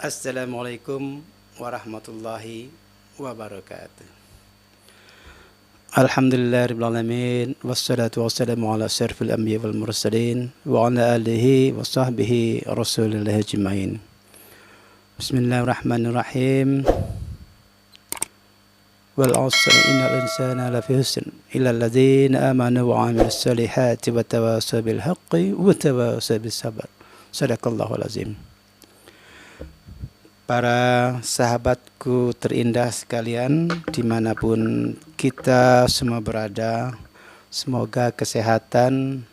Assalamualaikum warahmatullahi wabarakatuh. Alhamdulillahirrahmanirrahim. Wassalatu wassalamu ala asyrafil anbiya wal mursalin wa ala alihi wa sahbihi rasulillah ajma'in. Bismillahirrahmanirrahim. Wal 'asri innal insana lafi husn illa alladzina amanu wa 'amilus solihati wa tawasaw bil haqqi wa tawasaw bis sabr. Shadaqallahul azim. Para sahabatku terindah sekalian, dimanapun kita semua berada, semoga kesehatan,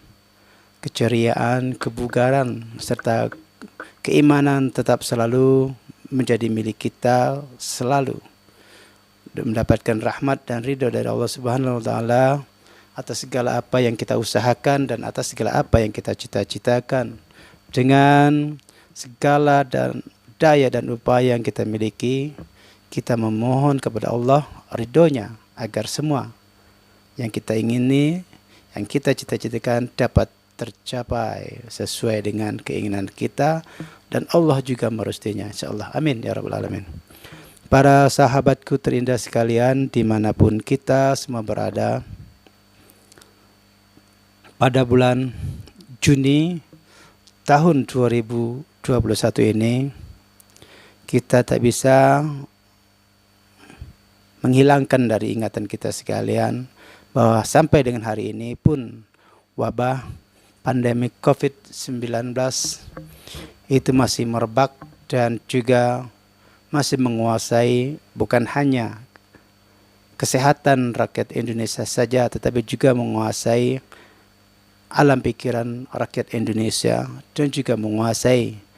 keceriaan, kebugaran, serta keimanan tetap selalu menjadi milik kita selalu. Mendapatkan rahmat dan ridho dari Allah Subhanahu wa Ta'ala atas segala apa yang kita usahakan dan atas segala apa yang kita cita-citakan. Dengan segala dan daya dan upaya yang kita miliki, kita memohon kepada Allah ridhonya agar semua yang kita ingini, yang kita cita-citakan dapat tercapai sesuai dengan keinginan kita, dan Allah juga merestuinya, insyaallah. Amin ya rabbal alamin. Para sahabatku terindah sekalian, dimanapun kita semua berada, pada bulan Juni tahun 2021 ini, kita tak bisa menghilangkan dari ingatan kita sekalian bahwa sampai dengan hari ini pun wabah pandemi COVID-19 itu masih merebak dan juga masih menguasai bukan hanya kesehatan rakyat Indonesia saja, tetapi juga menguasai alam pikiran rakyat Indonesia dan juga menguasai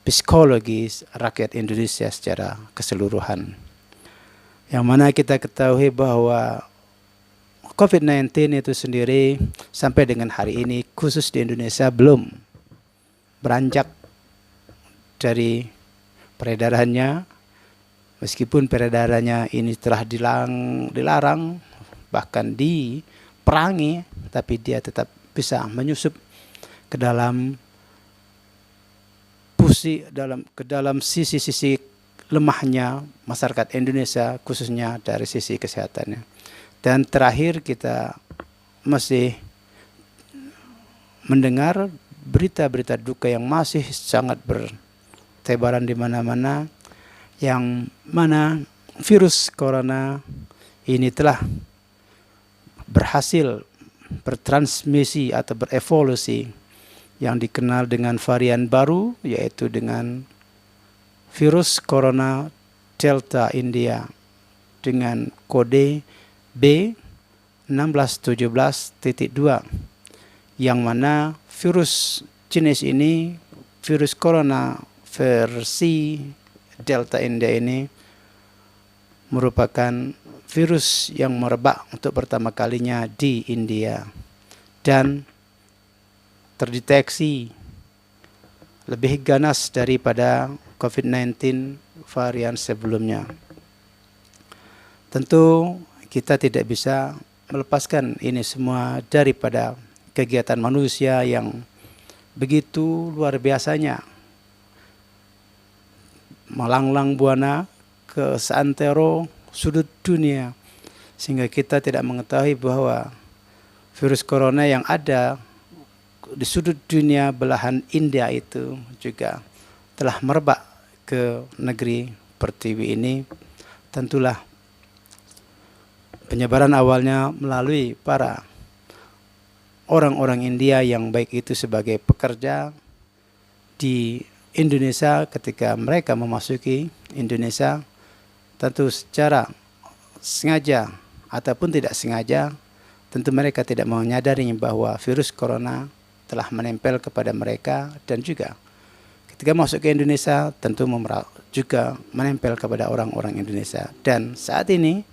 psikologis rakyat Indonesia secara keseluruhan. Yang mana kita ketahui bahwa COVID-19 itu sendiri sampai dengan hari ini khusus di Indonesia belum beranjak dari peredarannya, meskipun peredarannya ini telah dilarang bahkan diperangi, tapi dia tetap bisa menyusup ke dalam ke dalam sisi-sisi lemahnya masyarakat Indonesia, khususnya dari sisi kesehatannya. Dan terakhir kita masih mendengar berita-berita duka yang masih sangat bertebaran di mana-mana, yang mana virus corona ini telah berhasil bertransmisi atau berevolusi yang dikenal dengan varian baru, yaitu dengan virus corona Delta India dengan kode B1617.2, yang mana virus jenis ini, virus corona versi Delta India ini merupakan virus yang merebak untuk pertama kalinya di India dan terdeteksi lebih ganas daripada COVID-19 varian sebelumnya. Tentu kita tidak bisa melepaskan ini semua daripada kegiatan manusia yang begitu luar biasanya melanglang buana ke seantero sudut dunia, sehingga kita tidak mengetahui bahwa virus corona yang ada di sudut dunia belahan India itu juga telah merebak ke negeri Pertiwi ini. Tentulah penyebaran awalnya melalui para orang-orang India yang baik itu sebagai pekerja di Indonesia. Ketika mereka memasuki Indonesia, tentu secara sengaja ataupun tidak sengaja, tentu mereka tidak menyadari bahwa virus corona telah menempel kepada mereka, dan juga ketika masuk ke Indonesia tentu juga menempel kepada orang-orang Indonesia. Dan saat ini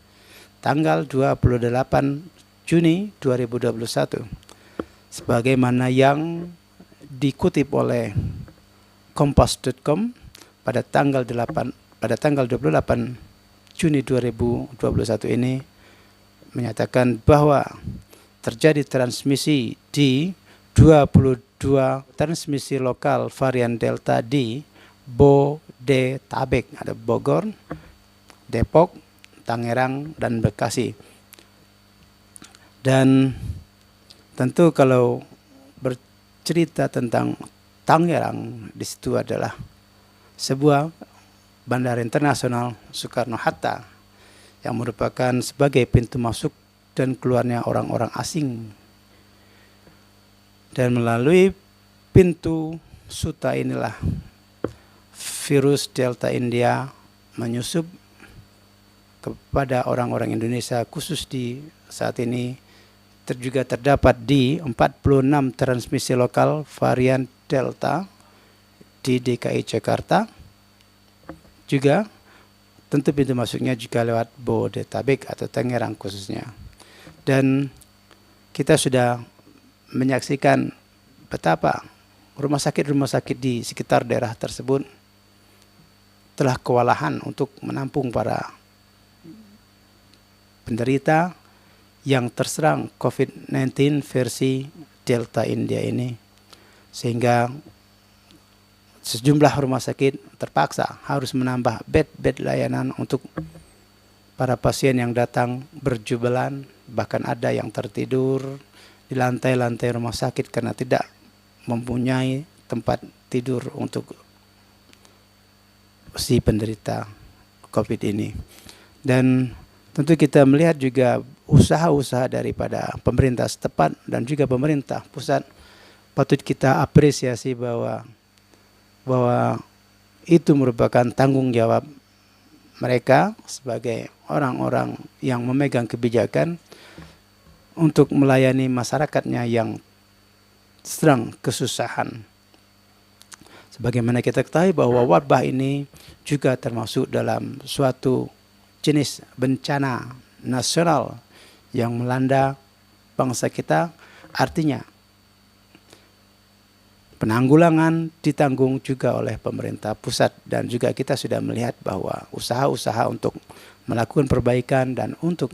tanggal 28 Juni 2021, sebagaimana yang dikutip oleh kompas.com pada tanggal 28 Juni 2021 ini menyatakan bahwa terjadi transmisi di 22 transmisi lokal varian Delta di Bodetabek, ada Bogor, Depok, Tangerang, dan Bekasi. Dan tentu kalau bercerita tentang Tangerang, di situ adalah sebuah bandara internasional Soekarno-Hatta yang merupakan sebagai pintu masuk dan keluarnya orang-orang asing. Dan melalui pintu Suta inilah virus Delta India menyusup kepada orang-orang Indonesia, khusus di saat ini juga terdapat di 46 transmisi lokal varian Delta di DKI Jakarta. Juga tentu pintu masuknya juga lewat Bodetabek atau Tangerang khususnya. Dan kita sudah menyaksikan betapa rumah sakit di sekitar daerah tersebut telah kewalahan untuk menampung para penderita yang terserang COVID-19 versi Delta India ini, sehingga sejumlah rumah sakit terpaksa harus menambah bed layanan untuk para pasien yang datang berjubelan, bahkan ada yang tertidur di lantai-lantai rumah sakit karena tidak mempunyai tempat tidur untuk si penderita COVID ini. Dan tentu kita melihat juga usaha-usaha daripada pemerintah setempat dan juga pemerintah pusat patut kita apresiasi bahwa itu merupakan tanggung jawab mereka sebagai orang-orang yang memegang kebijakan untuk melayani masyarakatnya yang sedang kesusahan. Sebagaimana kita ketahui bahwa wabah ini juga termasuk dalam suatu jenis bencana nasional yang melanda bangsa kita, artinya penanggulangan ditanggung juga oleh pemerintah pusat, dan juga kita sudah melihat bahwa usaha-usaha untuk melakukan perbaikan dan untuk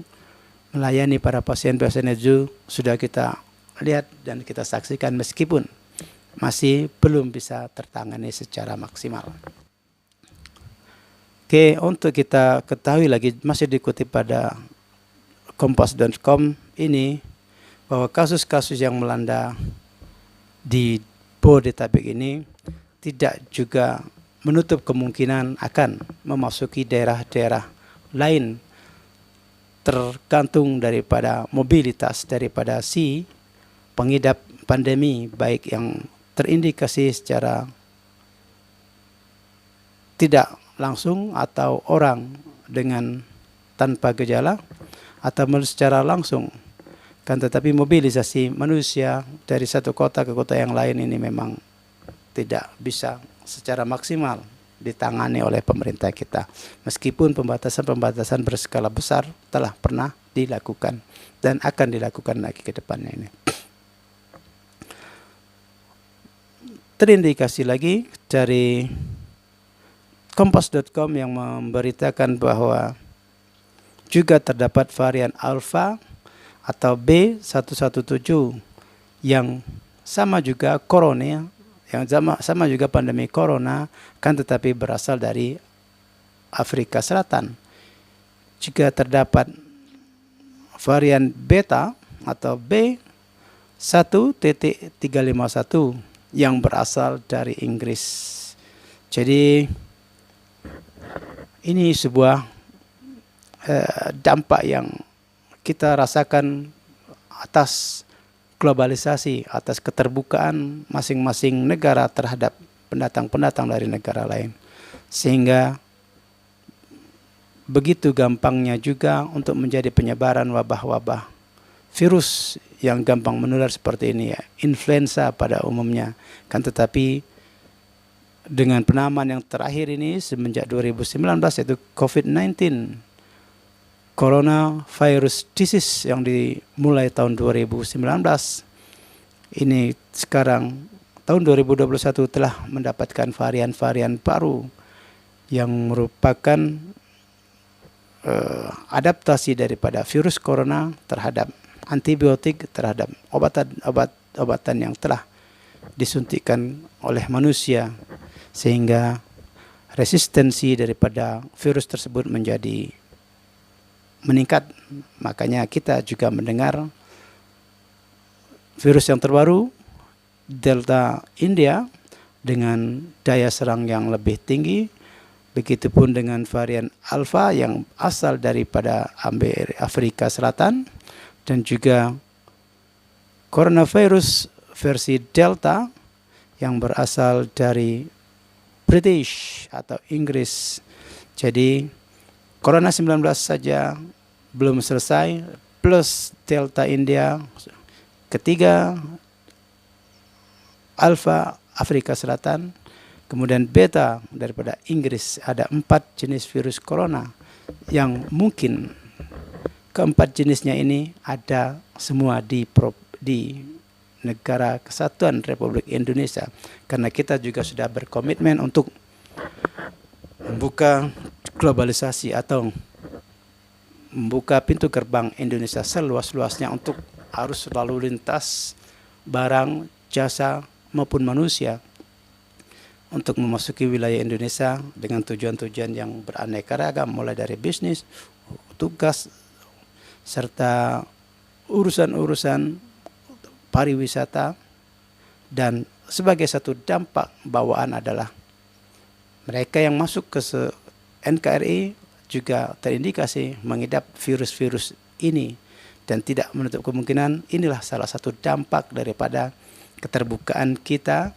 melayani para pasien-pasien itu sudah kita lihat dan kita saksikan, meskipun masih belum bisa tertangani secara maksimal. Oke, untuk kita ketahui lagi, masih dikutip pada kompas.com ini, bahwa kasus-kasus yang melanda di Bodetabek ini tidak juga menutup kemungkinan akan memasuki daerah-daerah lain, tergantung daripada mobilitas daripada si pengidap pandemi, baik yang terindikasi secara tidak langsung atau orang dengan tanpa gejala, atau secara langsung. Kan tetapi mobilisasi manusia dari satu kota ke kota yang lain ini memang tidak bisa secara maksimal ditangani oleh pemerintah kita. Meskipun pembatasan-pembatasan berskala besar telah pernah dilakukan dan akan dilakukan lagi ke depannya ini. Terindikasi lagi dari kompas.com yang memberitakan bahwa juga terdapat varian Alpha atau B117 yang sama juga corona, yang sama juga pandemi corona, kan tetapi berasal dari Afrika Selatan. Juga terdapat varian Beta atau B1.351 yang berasal dari Inggris. Jadi ini sebuah dampak yang kita rasakan atas globalisasi, atas keterbukaan masing-masing negara terhadap pendatang-pendatang dari negara lain. Sehingga begitu gampangnya juga untuk menjadi penyebaran wabah-wabah virus yang gampang menular seperti ini, ya, influenza pada umumnya. Kan tetapi dengan penamaan yang terakhir ini semenjak 2019, yaitu COVID-19, Coronavirus Disease, yang dimulai tahun 2019, ini sekarang tahun 2021 telah mendapatkan varian-varian baru yang merupakan adaptasi daripada virus corona terhadap antibiotik, terhadap obat-obatan yang telah disuntikkan oleh manusia, sehingga resistensi daripada virus tersebut menjadi meningkat. Makanya kita juga mendengar virus yang terbaru Delta India dengan daya serang yang lebih tinggi, begitupun dengan varian Alpha yang asal daripada Afrika Selatan, dan juga coronavirus versi Delta yang berasal dari British atau Inggris. Jadi Corona 19 saja belum selesai, plus Delta India, ketiga Alpha Afrika Selatan, kemudian Beta daripada Inggris. Ada 4 jenis virus corona yang mungkin keempat jenisnya ini ada semua di Negara Kesatuan Republik Indonesia. Karena kita juga sudah berkomitmen untuk membuka globalisasi atau membuka pintu gerbang Indonesia seluas-luasnya untuk arus lalu lintas barang, jasa maupun manusia untuk memasuki wilayah Indonesia dengan tujuan-tujuan yang beraneka ragam, mulai dari bisnis, tugas, serta urusan-urusan pariwisata. Dan sebagai satu dampak bawaan adalah mereka yang masuk ke NKRI juga terindikasi mengidap virus-virus ini, dan tidak menutup kemungkinan inilah salah satu dampak daripada keterbukaan kita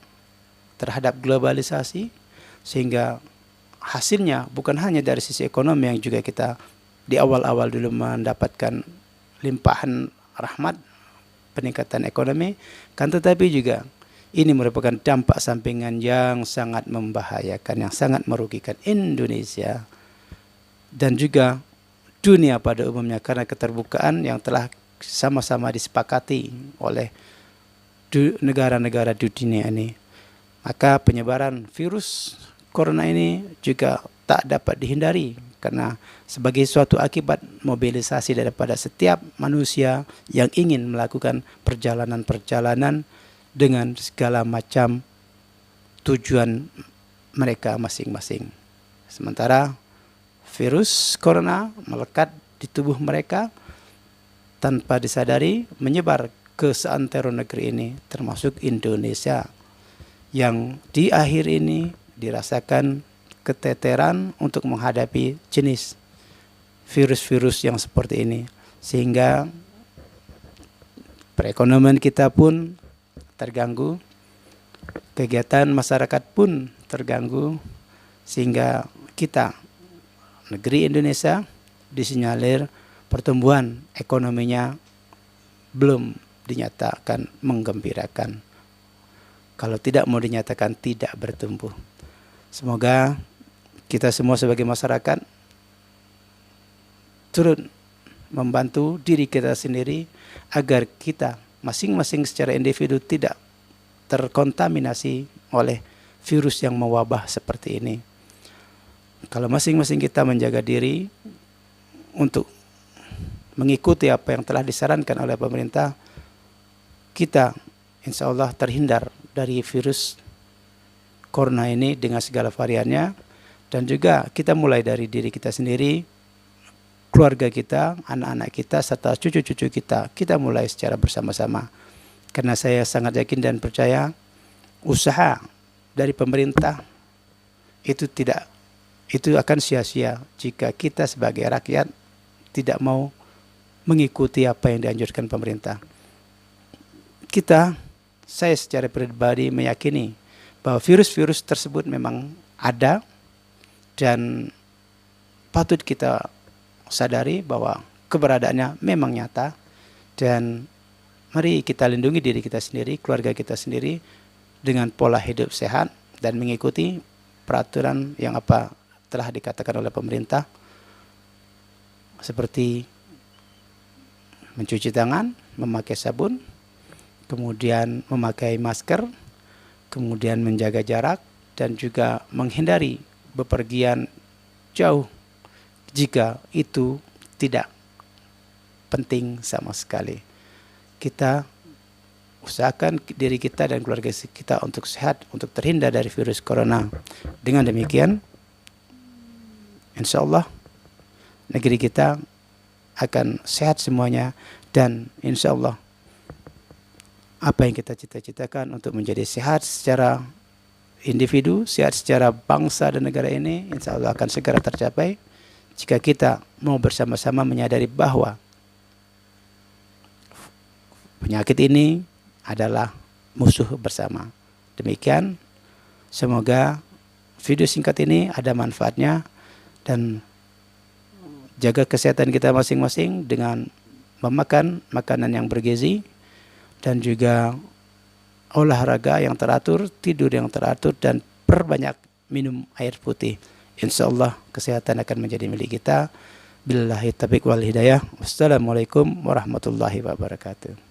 terhadap globalisasi, sehingga hasilnya bukan hanya dari sisi ekonomi yang juga kita di awal-awal dulu mendapatkan limpahan rahmat peningkatan ekonomi, kan tetapi juga ini merupakan dampak sampingan yang sangat membahayakan, yang sangat merugikan Indonesia dan juga dunia pada umumnya, karena keterbukaan yang telah sama-sama disepakati oleh negara-negara di dunia ini. Maka penyebaran virus corona ini juga tak dapat dihindari, karena sebagai suatu akibat mobilisasi daripada setiap manusia yang ingin melakukan perjalanan-perjalanan dengan segala macam tujuan mereka masing-masing. Sementara virus corona melekat di tubuh mereka tanpa disadari, menyebar ke seantero negeri ini, termasuk Indonesia, yang di akhir ini dirasakan keteteran untuk menghadapi jenis virus-virus yang seperti ini, sehingga perekonomian kita pun terganggu, kegiatan masyarakat pun terganggu, sehingga kita, negeri Indonesia, disinyalir pertumbuhan ekonominya belum dinyatakan menggembirakan. Kalau tidak mau dinyatakan tidak bertumbuh. Semoga kita semua sebagai masyarakat turut membantu diri kita sendiri agar kita masing-masing secara individu tidak terkontaminasi oleh virus yang mewabah seperti ini. Kalau masing-masing kita menjaga diri untuk mengikuti apa yang telah disarankan oleh pemerintah, kita insya Allah terhindar dari virus corona ini dengan segala variannya. Dan juga kita mulai dari diri kita sendiri, keluarga kita, anak-anak kita, serta cucu-cucu kita. Kita mulai secara bersama-sama. Karena saya sangat yakin dan percaya usaha dari pemerintah itu akan sia-sia jika kita sebagai rakyat tidak mau mengikuti apa yang dianjurkan pemerintah. Saya secara pribadi meyakini bahwa virus-virus tersebut memang ada dan patut kita sadari bahwa keberadaannya memang nyata, dan mari kita lindungi diri kita sendiri, keluarga kita sendiri dengan pola hidup sehat dan mengikuti peraturan yang apa telah dikatakan oleh pemerintah, seperti mencuci tangan, memakai sabun, kemudian memakai masker, kemudian menjaga jarak, dan juga menghindari bepergian jauh jika itu tidak penting sama sekali. Kita usahakan diri kita dan keluarga kita untuk sehat, untuk terhindar dari virus corona. Dengan demikian, insya Allah negeri kita akan sehat semuanya, dan insya Allah apa yang kita cita-citakan untuk menjadi sehat secara individu, sehat secara bangsa dan negara ini, insya Allah akan segera tercapai jika kita mau bersama-sama menyadari bahwa penyakit ini adalah musuh bersama. Demikian, semoga video singkat ini ada manfaatnya, dan jaga kesehatan kita masing-masing dengan memakan makanan yang bergizi, dan juga olahraga yang teratur, tidur yang teratur, dan perbanyak minum air putih. Insya Allah kesehatan akan menjadi milik kita. Billahi taufiq wal hidayah. Wassalamualaikum warahmatullahi wabarakatuh.